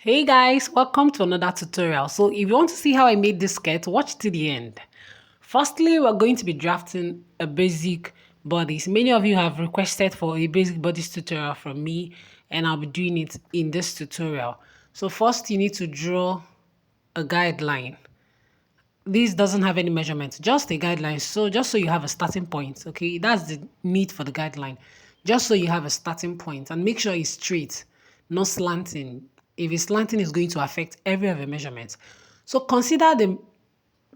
Hey guys, welcome to another tutorial. So if you want to see how I made this skirt, watch to the end. Firstly, we're going to be drafting a basic bodice. Many of you have requested for a basic bodice tutorial from me, and I'll be doing it in this tutorial. So first you need to draw a guideline. This doesn't have any measurements, just a guideline. So just so you have a starting point, okay? That's the need for the guideline. Just so you have a starting point and make sure it's straight, not slanting. If it's slanting, it's going to affect every other measurement. So consider the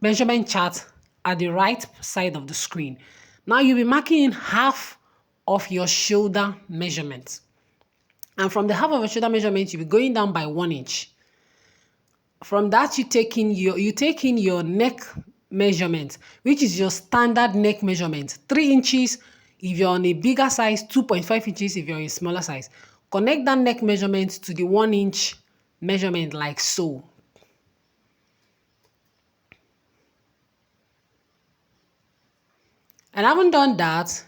measurement chart at the right side of the screen. Now you'll be marking in half of your shoulder measurement. And from the half of your shoulder measurement, you'll be going down by 1 inch. From that, you take in your neck measurement, which is your standard neck measurement, 3 inches if you're on a bigger size, 2.5 inches if you're a smaller size. Connect that neck measurement to the 1 inch measurement like so. And having done that,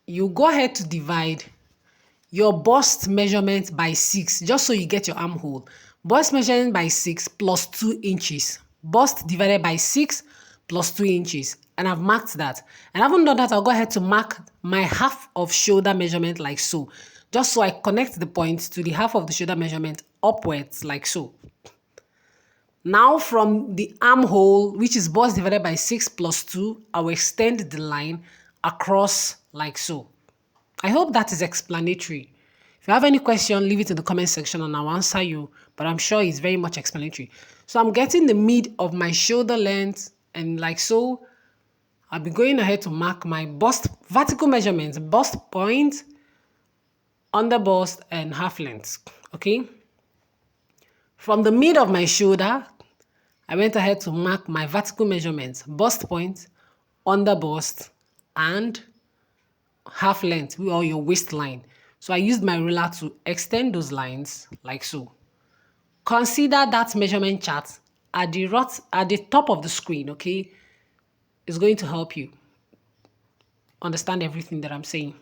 you go ahead to divide your bust measurement by 6, just so you get your armhole. Bust measurement by 6 plus 2 inches. Bust divided by 6 plus 2 inches. And I've marked that. And having done that, I'll go ahead to mark my half of shoulder measurement like so. Just so I connect the points to the half of the shoulder measurement upwards like so. Now from the armhole, which is bust divided by 6 plus 2, I will extend the line across like so. I hope that is explanatory. If you have any question, leave it in the comment section and I'll answer you, but I'm sure it's very much explanatory. So I'm getting the mid of my shoulder length, and like so, I'll be going ahead to mark my bust vertical measurements, bust point, under bust, and half length, okay? From the mid of my shoulder, I went ahead to mark my vertical measurements, bust point, under bust, and half length or your waistline. So I used my ruler to extend those lines like so. Consider that measurement chart at the top of the screen, okay? It's going to help you understand everything that I'm saying.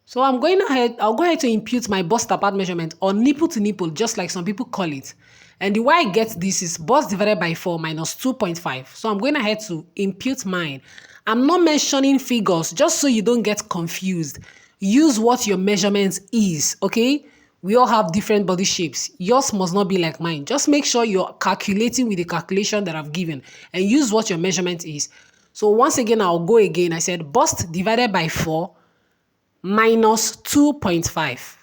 So I'll go ahead to impute my bust apart measurement or nipple to nipple, just like some people call it. And the way I get this is bust divided by 4 minus 2.5. So I'm going ahead to impute mine. I'm not mentioning figures, just so you don't get confused. Use what your measurement is, okay? We all have different body shapes. Yours must not be like mine. Just make sure you're calculating with the calculation that I've given and use what your measurement is. So once again, I'll go again. I said bust divided by 4 minus 2.5.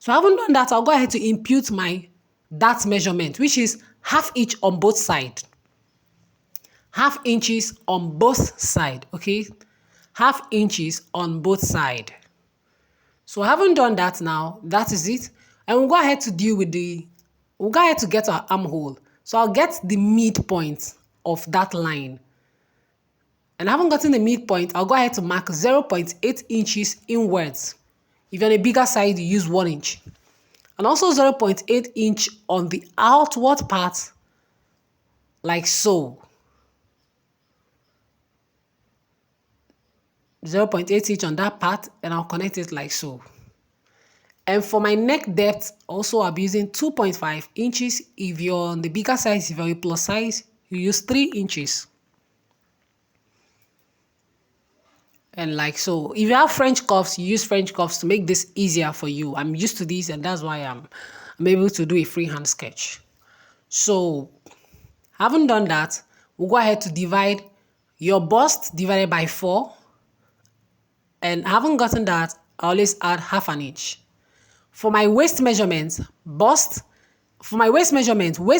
So having done that, I'll go ahead to impute that measurement, which is half inch on both sides. Half inches on both sides, okay? Half inches on both sides. So having done that now, that is it. And we'll go ahead to we'll go ahead to get our armhole. So I'll get the midpoint of that line. And having gotten the midpoint, I'll go ahead to mark 0.8 inches inwards. If you're on a bigger side, you use 1 inch. And also 0.8 inch on the outward part, like so. 0.8 inch on that part, and I'll connect it like so. And for my neck depth, also I'll be using 2.5 inches. If you're on the bigger size, if you're a plus size, you use 3 inches. And like so. If you have French cuffs, you use French cuffs to make this easier for you. I'm used to this, and that's why I'm able to do a freehand sketch. So having done that, we'll go ahead to divide your bust divided by 4. And having gotten that, I always add half an inch. For my waist measurement, waist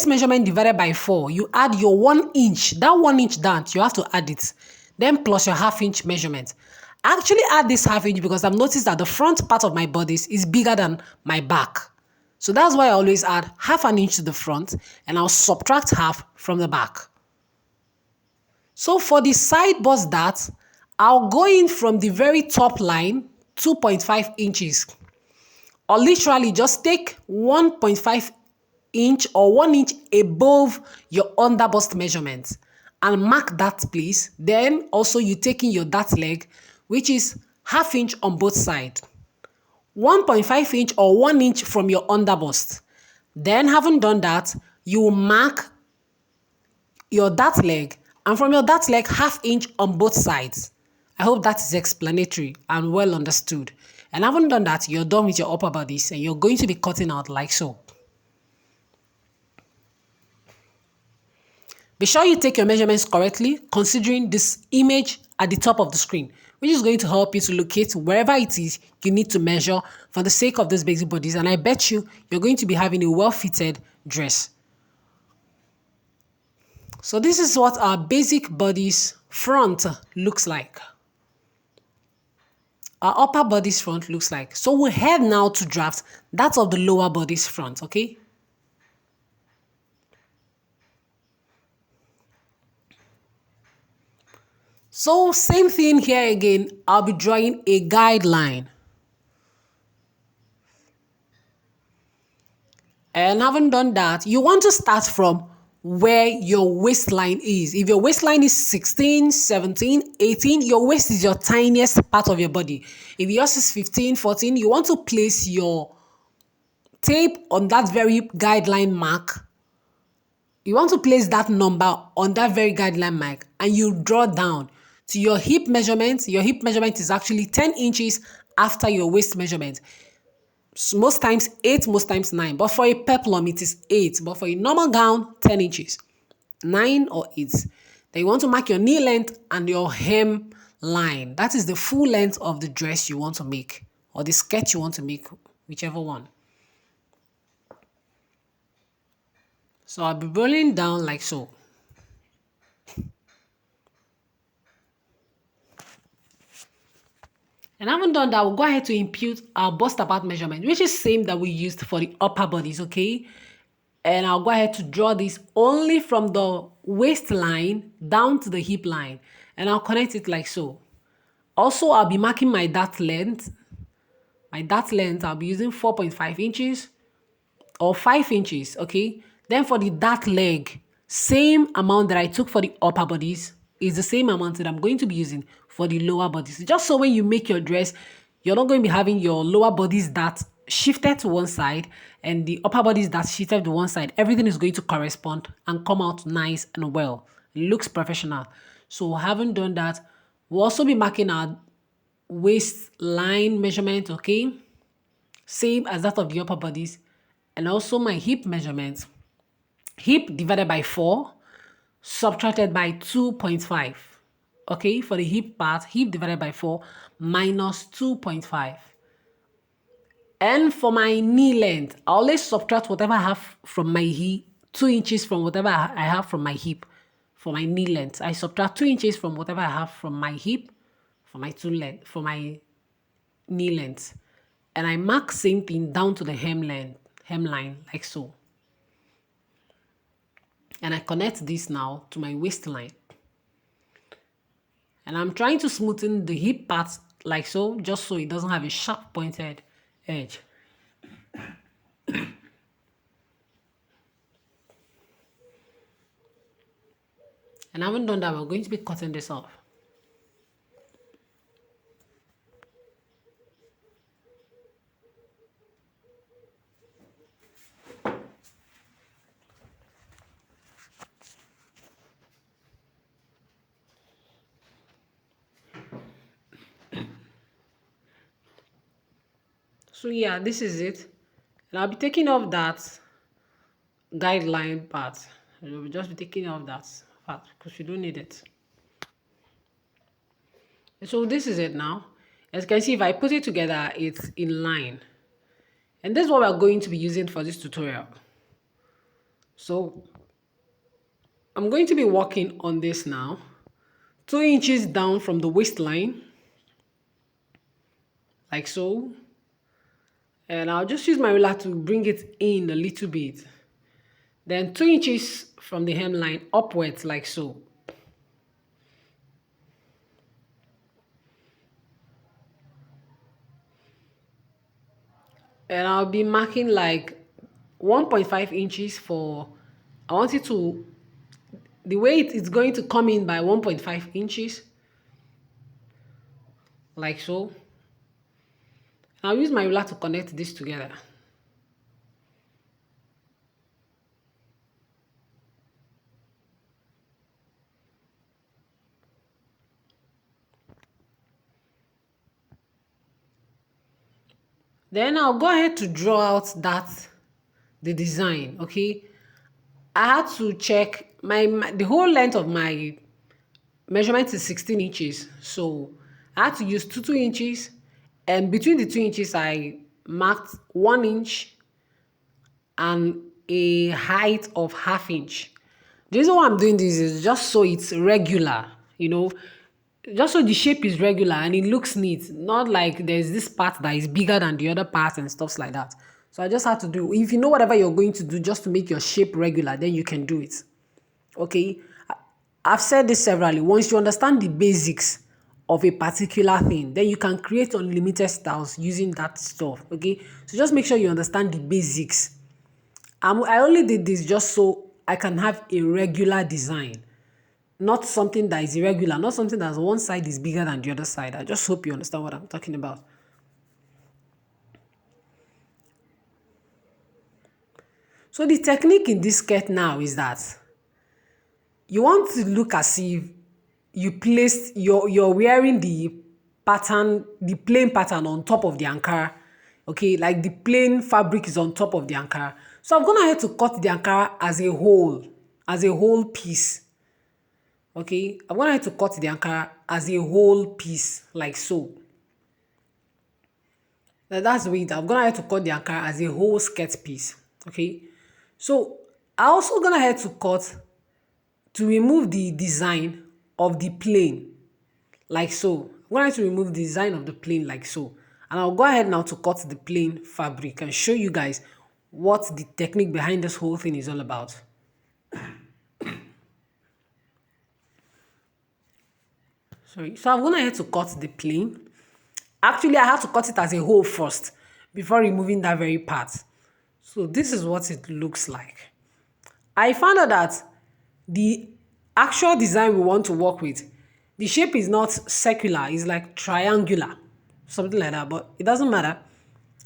measurement divided by 4, you add your 1 inch. That 1 inch down, you have to add it. Then plus your half inch measurement. I actually add this half inch because I've noticed that the front part of my bodice is bigger than my back. So that's why I always add half an inch to the front and I'll subtract half from the back. So for the side bust dart, I'll go in from the very top line, 2.5 inches. Or literally just take 1.5 inch or 1 inch above your under bust measurement and mark that place. Then also you take in your dart leg, which is half inch on both sides. 1.5 inch or 1 inch from your under bust. Then having done that, you will mark your dart leg, and from your dart leg, half inch on both sides. I hope that is explanatory and well understood. And having done that, you're done with your upper bodice and you're going to be cutting out like so. Be sure you take your measurements correctly, considering this image at the top of the screen, which is going to help you to locate wherever it is you need to measure for the sake of those basic bodies. And I bet you're going to be having a well-fitted dress. So this is what our basic bodice front looks like. Our upper bodice front looks like. So we'll head now to draft that of the lower bodice front, okay? So same thing here again, I'll be drawing a guideline. And having done that, you want to start from where your waistline is. If your waistline is 16, 17, 18, your waist is your tiniest part of your body. If yours is 15, 14, you want to place your tape on that very guideline mark. You want to place that number on that very guideline mark and you draw down to your hip measurement. Your hip measurement is actually 10 inches after your waist measurement. So most times 8, most times 9. But for a peplum, it is 8. But for a normal gown, 10 inches. 9 or 8. Then you want to mark your knee length and your hem line. That is the full length of the dress you want to make, or the skirt you want to make, whichever one. So I'll be rolling down like so. And having done that, we'll go ahead to impute our bust apart measurement, which is same that we used for the upper bodies, okay? And I'll go ahead to draw this only from the waistline down to the hip line. And I'll connect it like so. Also, I'll be marking my dart length. My dart length, I'll be using 4.5 inches or 5 inches, okay? Then for the dart leg, same amount that I took for the upper bodies is the same amount that I'm going to be using for the lower bodies. Just so when you make your dress, you're not going to be having your lower bodies that shifted to one side and the upper bodies that shifted to one side. Everything is going to correspond and come out nice and well. It looks professional. So having done that, we'll also be marking our waistline measurement, okay? Same as that of the upper bodies. And also my hip measurement. Hip divided by 4, subtracted by 2.5. Okay, for the hip part, hip divided by 4 minus 2.5. And for my knee length, I always subtract whatever I have from my hip, 2 inches from whatever I have from my hip. For my knee length, I subtract 2 inches from whatever I have from my hip, for my knee length. And I mark same thing down to the hemline, like so. And I connect this now to my waistline. And I'm trying to smoothen the hip part like so, just so it doesn't have a sharp pointed edge. And having done that, we're going to be cutting this off. So yeah, this is it. And I'll be taking off that guideline part. We'll just be taking off that part because you don't need it. So this is it now. As you can see, if I put it together, it's in line. And this is what we're going to be using for this tutorial. So I'm going to be working on this now. 2 inches down from the waistline, like so. And I'll just use my ruler to bring it in a little bit. Then 2 inches from the hemline upwards, like so. And I'll be marking like 1.5 inches for, I want it to, the way it's going to come in by 1.5 inches, like so. I'll use my ruler to connect this together. Then I'll go ahead to draw out the design, okay? I had to check the whole length of my measurement is 16 inches. So I had to use 2 inches, and between the 2 inches I marked 1 inch and a height of half inch. The reason why I'm doing this is just so it's regular, you know, just so the shape is regular and it looks neat, not like there's this part that is bigger than the other part and stuff like that. So I just had to do, if you know whatever you're going to do just to make your shape regular, then you can do it. Okay. I've said this severally. Once you understand the basics of a particular thing, then you can create unlimited styles using that stuff. Okay. So just make sure you understand the basics. I only did this just so I can have a regular design, not something that is irregular, not something that one side is bigger than the other side. I just hope you understand what I'm talking about. So the technique in this skirt now is that you want to look as if you placed you're wearing the pattern, the plain pattern on top of the ankara. Okay, like the plain fabric is on top of the ankara. So I'm gonna have to cut the ankara as a whole piece. Okay, I'm gonna have to cut the ankara as a whole piece, like so. Now that's the way I'm gonna have to cut the ankara as a whole skirt piece. Okay, so I also gonna have to cut to remove the design of the plane, like so. I'm going to remove the design of the plane like so. And I'll go ahead now to cut the plain fabric and show you guys what the technique behind this whole thing is all about. Sorry. So I'm going ahead to cut the plane. Actually, I have to cut it as a whole first before removing that very part. So this is what it looks like. I found out that the actual design we want to work with, the shape is not circular, it's like triangular, something like that, but it doesn't matter.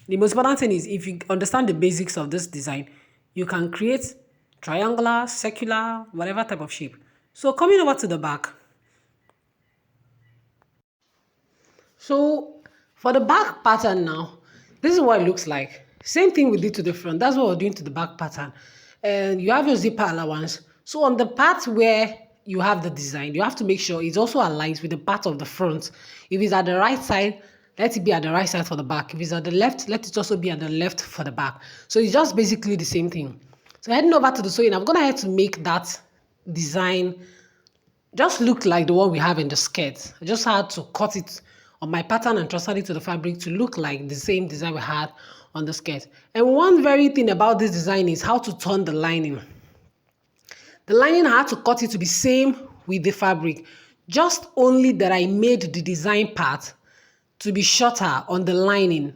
The most important thing is if you understand the basics of this design, you can create triangular, circular, whatever type of shape. So coming over to the back. So for the back pattern now, this is what it looks like. Same thing we did to the front. That's what we're doing to the back pattern. And you have your zipper allowance. So on the part where you have the design, you have to make sure it's also aligned with the part of the front. If it's at the right side, let it be at the right side for the back. If it's at the left, let it also be at the left for the back. So it's just basically the same thing. So heading over to the sewing, I'm going to have to make that design just look like the one we have in the skirt. I just had to cut it on my pattern and transfer it to the fabric to look like the same design we had on the skirt. And one very thing about this design is how to turn the lining. The lining, I had to cut it to be same with the fabric. Just only that I made the design part to be shorter on the lining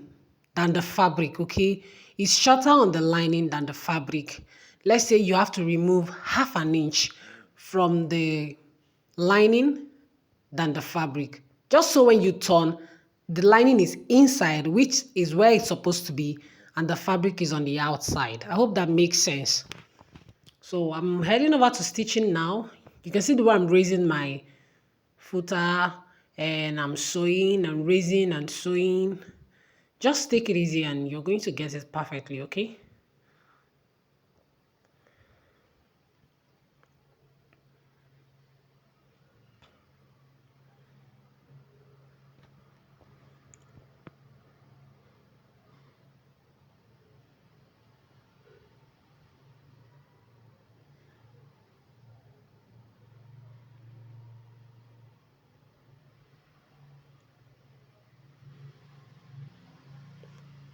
than the fabric, okay? It's shorter on the lining than the fabric. Let's say you have to remove half an inch from the lining than the fabric. Just so when you turn, the lining is inside, which is where it's supposed to be, and the fabric is on the outside. I hope that makes sense. So I'm heading over to stitching now. You can see the way I'm raising my footer and I'm sewing and raising and sewing. Just take it easy and you're going to get it perfectly, okay?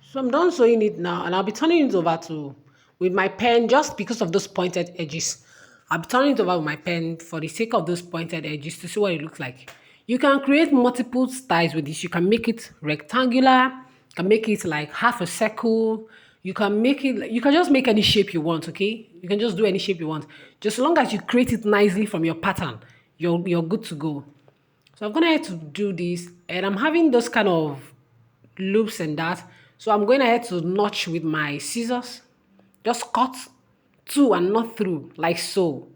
So I'm done sewing it now and I'll be turning it over to with my pen just because of those pointed edges. I'll be turning it over with my pen for the sake of those pointed edges to see what it looks like. You can create multiple styles with this. You can make it rectangular, you can make it like half a circle, you can make it, you can just make any shape you want, okay? You can just do any shape you want. Just as long as you create it nicely from your pattern, you're good to go. So I'm gonna have to do this and I'm having those kind of loops and that. So I'm going ahead to notch with my scissors. Just cut to and not through, like so,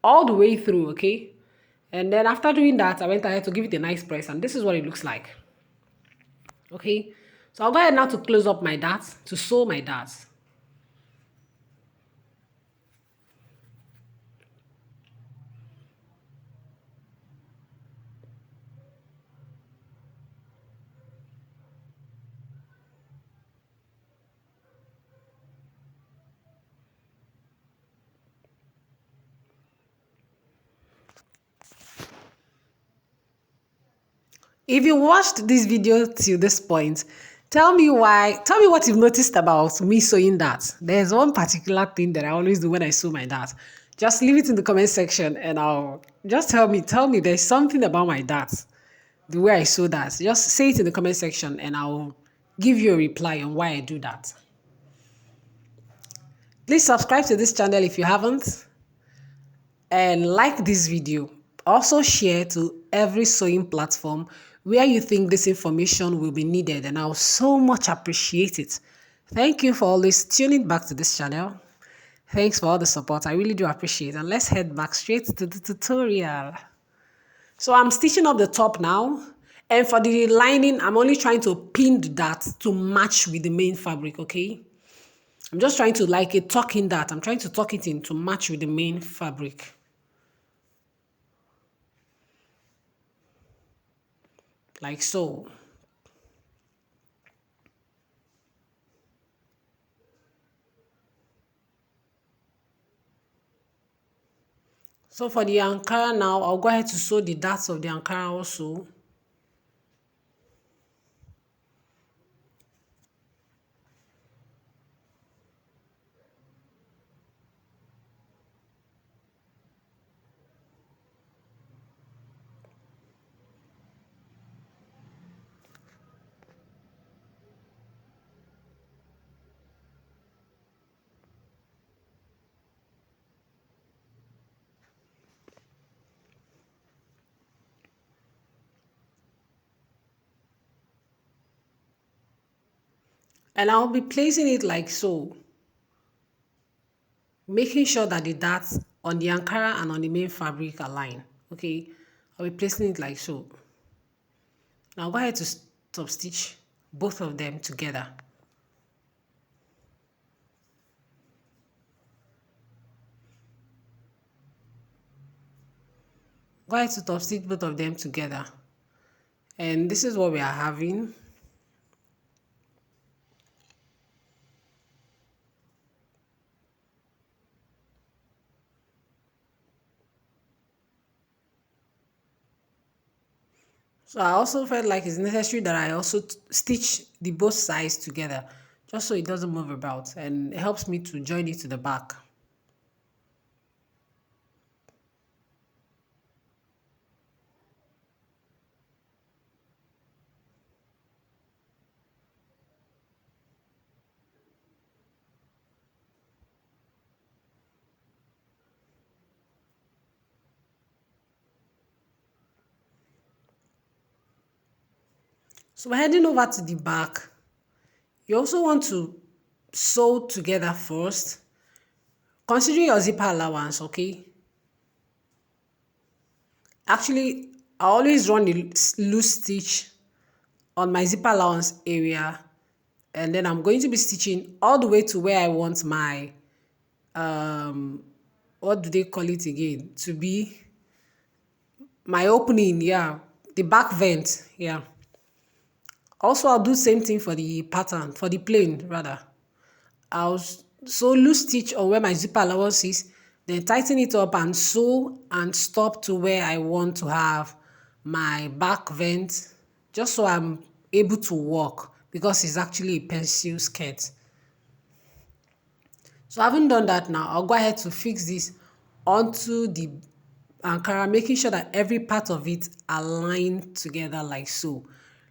all the way through, okay? And then after doing that, I went ahead to give it a nice press, and this is what it looks like, okay? So I'll go ahead now to close up my darts, to sew my darts. If you watched this video till this point, tell me what you've noticed about me sewing that. There's one particular thing that I always do when I sew my dart. Just leave it in the comment section and I'll just tell me there's something about my dart, the way I sew that. Just say it in the comment section and I'll give you a reply on why I do that. Please subscribe to this channel if you haven't and like this video. Also share to every sewing platform where you think this information will be needed, and I'll so much appreciate it. Thank you for always tuning back to this channel. Thanks for all the support. I really do appreciate it. And let's head back straight to the tutorial. So I'm stitching up the top now. And for the lining, I'm only trying to pin that to match with the main fabric, okay? I'm just trying to like a tuck in that. I'm trying to tuck it in to match with the main fabric. Like so. So for the Ankara now, I'll go ahead to sew the darts of the Ankara also. And I'll be placing it like so, making sure that the darts on the Ankara and on the main fabric align. Okay, I'll be placing it like so. Now go ahead to stop stitch both of them together. Go ahead to top stitch both of them together. And this is what we are having. So I also felt like it's necessary that I also stitch the both sides together just so it doesn't move about, and it helps me to join it to the back. So we're heading over to the back. You also want to sew together first, considering your zipper allowance, okay? Actually, I always run the loose stitch on my zipper allowance area, and then I'm going to be stitching all the way to where I want my, what do they call it again? To be my opening, yeah, the back vent, yeah. Also, I'll do same thing for the pattern, for the plain rather. I'll sew loose stitch on where my zipper allowance is, then tighten it up and sew and stop to where I want to have my back vent, just so I'm able to walk, because it's actually a pencil skirt. So having done that now, I'll go ahead to fix this onto the Ankara, making sure that every part of it align together like so.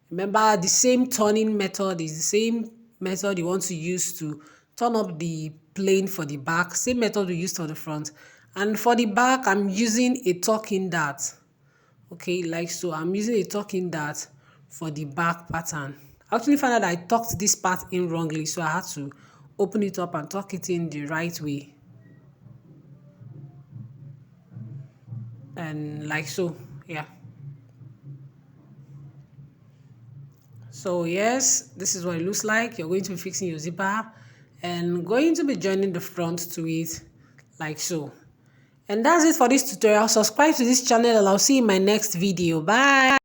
Remember, the same turning method is the same method you want to use to turn up the plane for the back, same method we used for the front. And for the back, I'm using a tuck-in dart. Okay, like so. I'm using a tuck-in dart for the back pattern I actually found out I tucked this part in wrongly, so I had to open it up and tuck it in the right way. And like so, yeah. So yes, this is what it looks like. You're going to be fixing your zipper and going to be joining the front to it like so. And that's it for this tutorial. Subscribe to this channel and I'll see you in my next video. Bye.